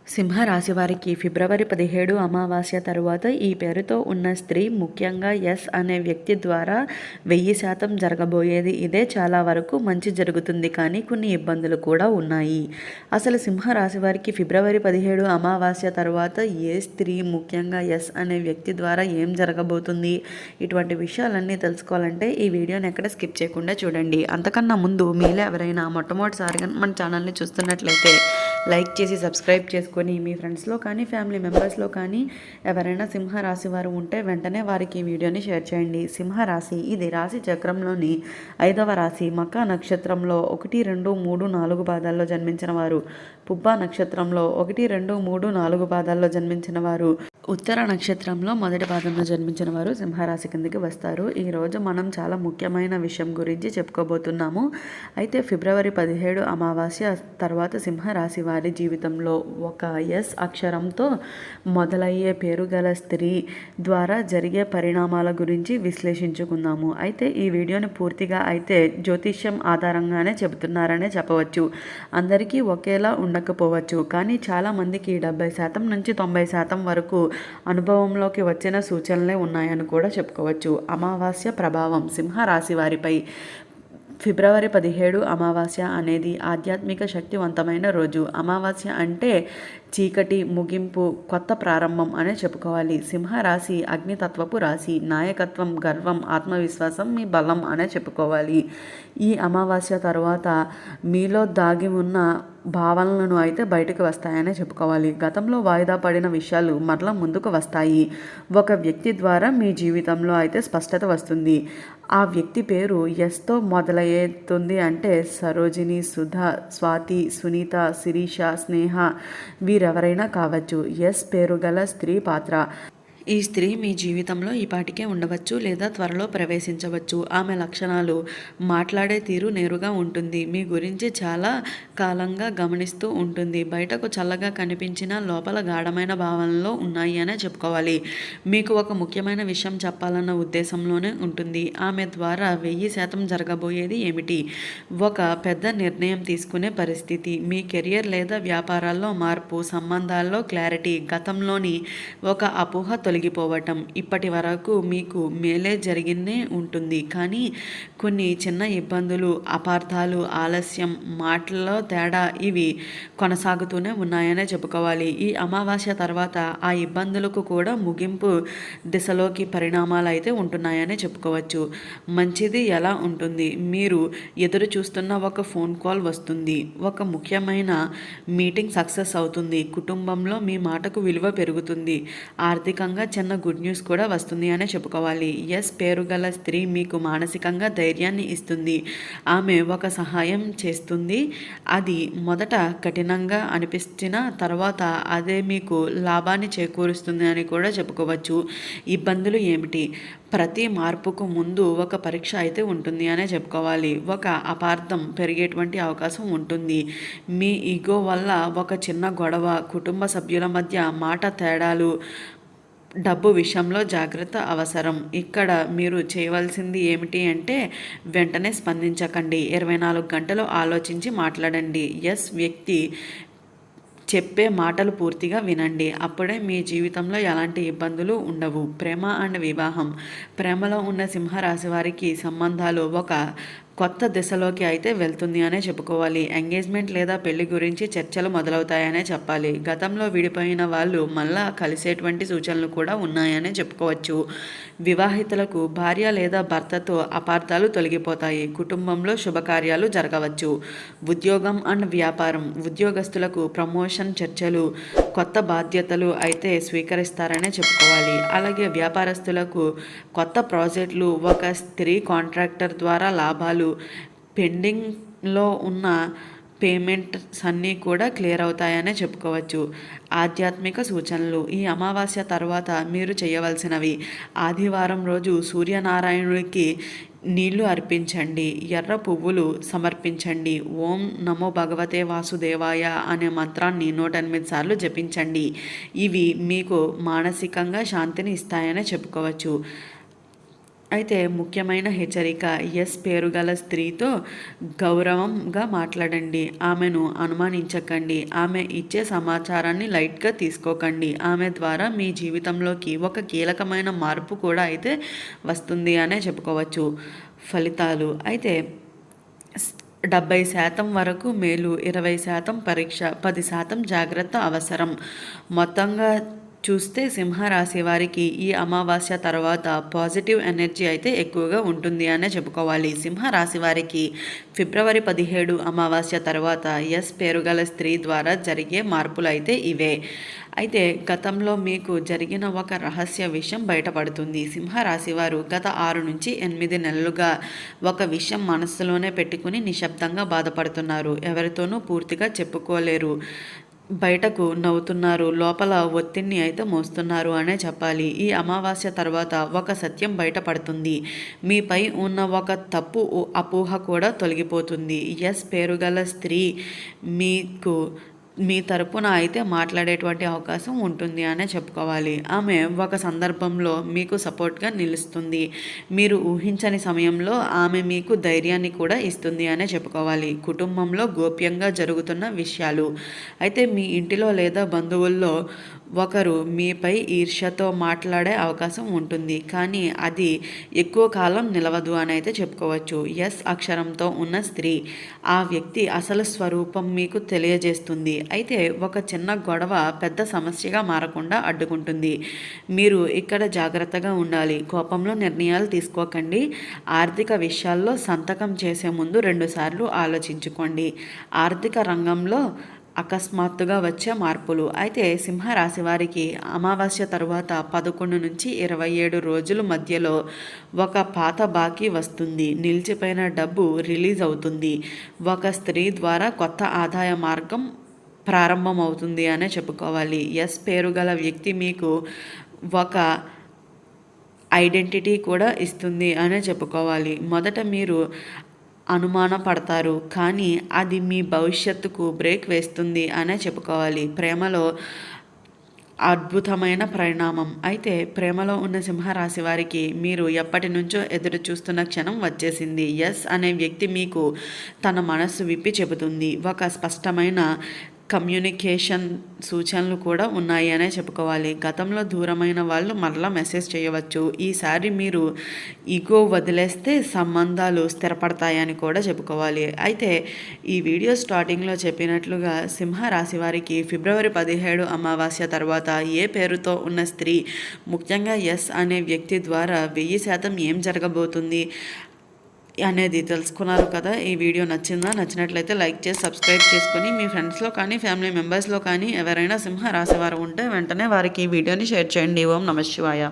సింహరాశి వారికి ఫిబ్రవరి 17 అమావాస్య తరువాత ఈ పేరుతో ఉన్న స్త్రీ, ముఖ్యంగా ఎస్ అనే వ్యక్తి ద్వారా 1000% జరగబోయేది ఇదే. చాలా వరకు మంచి జరుగుతుంది, కానీ కొన్ని ఇబ్బందులు కూడా ఉన్నాయి. అసలు సింహరాశి వారికి ఫిబ్రవరి 17 అమావాస్య తరువాత ఏ స్త్రీ, ముఖ్యంగా ఎస్ అనే వ్యక్తి ద్వారా ఏం జరగబోతుంది, ఇటువంటి విషయాలన్నీ తెలుసుకోవాలంటే ఈ వీడియోని ఎక్కడ స్కిప్ చేయకుండా చూడండి. అంతకన్నా ముందు మీలో ఎవరైనా మొట్టమొదటిసారిగా మన ఛానల్ని చూస్తున్నట్లయితే లైక్ చేసి సబ్స్క్రైబ్ చేసుకొని మీ ఫ్రెండ్స్లో కానీ ఫ్యామిలీ మెంబర్స్లో కానీ ఎవరైనా సింహరాశి వారు ఉంటే వెంటనే వారికి ఈ వీడియోని షేర్ చేయండి. సింహరాశి ఇది రాశి చక్రంలోని 5వ రాశి. మకా నక్షత్రంలో 1, 2, 3, 4 పాదాల్లో జన్మించిన వారు, పుబ్బా నక్షత్రంలో 1, 2, 3, 4 పాదాల్లో జన్మించిన వారు, ఉత్తర నక్షత్రంలో మొదటి పాదంలో జన్మించిన వారు సింహరాశి కిందకి వస్తారు. ఈరోజు మనం చాలా ముఖ్యమైన విషయం గురించి చెప్పుకోబోతున్నాము. అయితే ఫిబ్రవరి 17 అమావాస్య తర్వాత సింహరాశి వారి జీవితంలో ఒక ఎస్ అక్షరంతో మొదలయ్యే పేరు గల స్త్రీ ద్వారా జరిగే పరిణామాల గురించి విశ్లేషించుకుందాము. అయితే ఈ వీడియోని పూర్తిగా అయితే జ్యోతిష్యం ఆధారంగానే చెబుతున్నారనే చెప్పవచ్చు. అందరికీ ఒకేలా ఉండకపోవచ్చు, కానీ చాలామందికి 70% నుంచి 90% వరకు అనుభవంలోకి వచ్చిన సూచనలే ఉన్నాయని కూడా చెప్పుకోవచ్చు. అమావాస్య ప్రభావం సింహరాశి వారిపై. ఫిబ్రవరి 17 అమావాస్య అనేది ఆధ్యాత్మిక శక్తివంతమైన రోజు. అమావాస్య అంటే చీకటి ముగింపు, కొత్త ప్రారంభం అనే చెప్పుకోవాలి. సింహరాశి అగ్నితత్వపు రాశి. నాయకత్వం, గర్వం, ఆత్మవిశ్వాసం మీ బలం అనే చెప్పుకోవాలి. ఈ అమావాస్య తర్వాత మీలో దాగి ఉన్న భావనలను అయితే బయటకు వస్తాయనే చెప్పుకోవాలి. గతంలో వాయిదా పడిన విషయాలు మరలా ముందుకు వస్తాయి. ఒక వ్యక్తి ద్వారా మీ జీవితంలో అయితే స్పష్టత వస్తుంది. ఆ వ్యక్తి పేరు ఎస్తో మొదలయ్యేతుంది. అంటే సరోజిని, సుధ, స్వాతి, సునీత, శిరీష, స్నేహ వీరెవరైనా కావచ్చు. ఎస్ పేరు గల స్త్రీ పాత్ర. ఈ స్త్రీ మీ జీవితంలో ఈపాటికే ఉండవచ్చు లేదా త్వరలో ప్రవేశించవచ్చు. ఆమె లక్షణాలు: మాట్లాడే తీరు నేరుగా ఉంటుంది, మీ గురించి చాలా కాలంగా గమనిస్తూ ఉంటుంది, బయటకు చల్లగా కనిపించిన లోపల గాఢమైన భావనలో ఉన్నాయి అనే చెప్పుకోవాలి. మీకు ఒక ముఖ్యమైన విషయం చెప్పాలన్న ఉద్దేశంలోనే ఉంటుంది. ఆమె ద్వారా 1000% జరగబోయేది ఏమిటి? ఒక పెద్ద నిర్ణయం తీసుకునే పరిస్థితి, మీ కెరియర్ లేదా వ్యాపారాల్లో మార్పు, సంబంధాల్లో క్లారిటీ, గతంలోని ఒక అపోహ తొలగిపోవటం. ఇప్పటి వరకు మీకు మేలే జరిగినే ఉంటుంది, కానీ కొన్ని చిన్న ఇబ్బందులు, అపార్థాలు, ఆలస్యం, మాటల్లో తేడా ఇవి కొనసాగుతూనే ఉన్నాయనే చెప్పుకోవాలి. ఈ అమావాస్య తర్వాత ఆ ఇబ్బందులకు కూడా ముగింపు దిశలోకి పరిణామాలు అయితే ఉంటున్నాయని చెప్పుకోవచ్చు. మంచిది ఎలా ఉంటుంది? మీరు ఎదురు చూస్తున్న ఒక ఫోన్ కాల్ వస్తుంది, ఒక ముఖ్యమైన మీటింగ్ సక్సెస్ అవుతుంది, కుటుంబంలో మీ మాటకు విలువ పెరుగుతుంది, ఆర్థికంగా చిన్న గుడ్ న్యూస్ కూడా వస్తుంది అనే చెప్పుకోవాలి. ఎస్ పేరు గల స్త్రీ మీకు మానసికంగా ధైర్యాన్ని ఇస్తుంది. ఆమె ఒక సహాయం చేస్తుంది, అది మొదట కఠినంగా అనిపించిన తర్వాత అదే మీకు లాభాన్ని చేకూరుస్తుంది అని కూడా చెప్పుకోవచ్చు. ఇబ్బందులు ఏమిటి? ప్రతి మార్పుకు ముందు ఒక పరీక్ష అయితే ఉంటుంది అనే చెప్పుకోవాలి. ఒక అపార్థం పెరిగేటువంటి అవకాశం ఉంటుంది. మీ ఈగో వల్ల ఒక చిన్న గొడవ, కుటుంబ సభ్యుల మధ్య మాట తేడాలు, డబ్బు విషయంలో జాగ్రత్త అవసరం. ఇక్కడ మీరు చేయవలసింది ఏమిటి అంటే వెంటనే స్పందించకండి, 24 గంటలు ఆలోచించి మాట్లాడండి. ఎస్ వ్యక్తి చెప్పే మాటలు పూర్తిగా వినండి, అప్పుడే మీ జీవితంలో ఎలాంటి ఇబ్బందులు ఉండవు. ప్రేమ అండ్ వివాహం. ప్రేమలో ఉన్న సింహరాశి వారికి సంబంధాలు ఒక కొత్త దిశలోకి అయితే వెళ్తుంది అనే చెప్పుకోవాలి. ఎంగేజ్మెంట్ లేదా పెళ్లి గురించి చర్చలు మొదలవుతాయనే చెప్పాలి. గతంలో విడిపోయిన వాళ్ళు మళ్ళా కలిసేటువంటి సూచనలు కూడా ఉన్నాయనే చెప్పుకోవచ్చు. వివాహితులకు భార్య లేదా భర్తతో అపార్థాలు తొలగిపోతాయి. కుటుంబంలో శుభకార్యాలు జరగవచ్చు. ఉద్యోగం అండ్ వ్యాపారం. ఉద్యోగస్తులకు ప్రమోషన్ చర్చలు, కొత్త బాధ్యతలు అయితే స్వీకరిస్తారనే చెప్పుకోవాలి. అలాగే వ్యాపారస్తులకు కొత్త ప్రాజెక్టులు, ఒక స్త్రీ కాంట్రాక్టర్ ద్వారా లాభాలు, పెండింగ్లో ఉన్న పేమెంట్స్ అన్నీ కూడా క్లియర్ అవుతాయనే చెప్పుకోవచ్చు. ఆధ్యాత్మిక సూచనలు. ఈ అమావాస్య తర్వాత మీరు చేయవలసినవి: ఆదివారం రోజు సూర్యనారాయణుడికి నీళ్లు అర్పించండి, ఎర్ర పువ్వులు సమర్పించండి, ఓం నమో భగవతే వాసుదేవాయ అనే మంత్రాన్ని 108 సార్లు జపించండి. ఇవి మీకు మానసికంగా శాంతిని ఇస్తాయనే చెప్పుకోవచ్చు. అయితే ముఖ్యమైన హెచ్చరిక, ఎస్ పేరు గల స్త్రీతో గౌరవంగా మాట్లాడండి. ఆమెను అనుమానించకండి. ఆమె ఇచ్చే సమాచారాన్ని లైట్గా తీసుకోకండి. ఆమె ద్వారా మీ జీవితంలోకి ఒక కీలకమైన మార్పు కూడా అయితే వస్తుంది అనే చెప్పుకోవచ్చు. ఫలితాలు అయితే 70% వరకు మేలు, 20% పరీక్ష, 10% జాగ్రత్త అవసరం. మొత్తంగా చూస్తే సింహరాశి వారికి ఈ అమావాస్య తర్వాత పాజిటివ్ ఎనర్జీ అయితే ఎక్కువగా ఉంటుంది అనే చెప్పుకోవాలి. సింహరాశి వారికి ఫిబ్రవరి 17 అమావాస్య తర్వాత ఎస్ పేరుగల స్త్రీ ద్వారా జరిగే మార్పులు అయితే ఇవే. అయితే గతంలో మీకు జరిగిన ఒక రహస్య విషయం బయటపడుతుంది. సింహరాశి వారు గత 6 నుంచి 8 నెలలుగా ఒక విషయం మనస్సులోనే పెట్టుకుని నిశ్శబ్దంగా బాధపడుతున్నారు. ఎవరితోనూ పూర్తిగా చెప్పుకోలేరు. బయటకు నవ్వుతున్నారు, లోపల ఒత్తిడిని అయితే మోస్తున్నారు అనే చెప్పాలి. ఈ అమావాస్య తర్వాత ఒక సత్యం బయటపడుతుంది. మీపై ఉన్న ఒక తప్పు అపోహ కూడా తొలగిపోతుంది. ఎస్ పేరుగల స్త్రీ మీకు మీ తరపున అయితే మాట్లాడేటువంటి అవకాశం ఉంటుంది అనే చెప్పుకోవాలి. ఆమె ఒక సందర్భంలో మీకు సపోర్ట్గా నిలుస్తుంది. మీరు ఊహించని సమయంలో ఆమె మీకు ధైర్యాన్ని కూడా ఇస్తుంది అనే చెప్పుకోవాలి. కుటుంబంలో గోప్యంగా జరుగుతున్న విషయాలు అయితే మీ ఇంటిలో లేదా బంధువుల్లో ఒకరు మీపై ఈర్ష్యతో మాట్లాడే అవకాశం ఉంటుంది, కానీ అది ఎక్కువ కాలం నిలవదు అని అయితే చెప్పుకోవచ్చు. ఎస్ అక్షరంతో ఉన్న స్త్రీ, ఆ వ్యక్తి అసలు స్వరూపం మీకు తెలియజేస్తుంది. అయితే ఒక చిన్న గొడవ పెద్ద సమస్యగా మారకుండా అడ్డుకుంటుంది. మీరు ఇక్కడ జాగ్రత్తగా ఉండాలి. కోపంలో నిర్ణయాలు తీసుకోకండి. ఆర్థిక విషయాల్లో సంతకం చేసే ముందు 2 సార్లు ఆలోచించుకోండి. ఆర్థిక రంగంలో అకస్మాత్తుగా వచ్చే మార్పులు అయితే సింహరాశి వారికి అమావాస్య తరువాత 11 నుంచి 27 రోజుల మధ్యలో ఒక పాత బాకీ వస్తుంది. నిలిచిపోయిన డబ్బు రిలీజ్ అవుతుంది. ఒక స్త్రీ ద్వారా కొత్త ఆదాయ మార్గం ప్రారంభమవుతుంది అనే చెప్పుకోవాలి. ఎస్ పేరు గల వ్యక్తి మీకు ఒక ఐడెంటిటీ కూడా ఇస్తుంది అనే చెప్పుకోవాలి. మొదట మీరు అనుమానపడతారు, కానీ అది మీ భవిష్యత్తుకు బ్రేక్ వేస్తుంది అనే చెప్పుకోవాలి. ప్రేమలో అద్భుతమైన పరిణామం అయితే ప్రేమలో ఉన్న సింహరాశి వారికి మీరు ఎప్పటి నుంచో ఎదురు చూస్తున్న క్షణం వచ్చేసింది. ఎస్ అనే వ్యక్తి మీకు తన మనస్సు విప్పి చెబుతుంది. ఒక స్పష్టమైన కమ్యూనికేషన్ సూచనలు కూడా ఉన్నాయి అనే చెప్పుకోవాలి. గతంలో దూరమైన వాళ్ళు మరలా మెసేజ్ చేయవచ్చు. ఈసారి మీరు ఈగో వదిలేస్తే సంబంధాలు స్థిరపడతాయని కూడా చెప్పుకోవాలి. అయితే ఈ వీడియో స్టార్టింగ్లో చెప్పినట్లుగా సింహరాశి వారికి ఫిబ్రవరి 17 అమావాస్య తర్వాత ఏ పేరుతో ఉన్న స్త్రీ, ముఖ్యంగా ఎస్ అనే వ్యక్తి ద్వారా 1000% ఏం జరగబోతుంది అనేది తెలుసుకున్నారు కదా. ఈ వీడియో నచ్చినట్లయితే లైక్ చేసి సబ్స్క్రైబ్ చేసుకొని మీ ఫ్రెండ్స్లో కానీ ఫ్యామిలీ మెంబర్స్లో కానీ ఎవరైనా సింహ రాశి వారు ఉంటే వెంటనే వారికి ఈ వీడియోని షేర్ చేయండి. ఓం నమః శివాయ.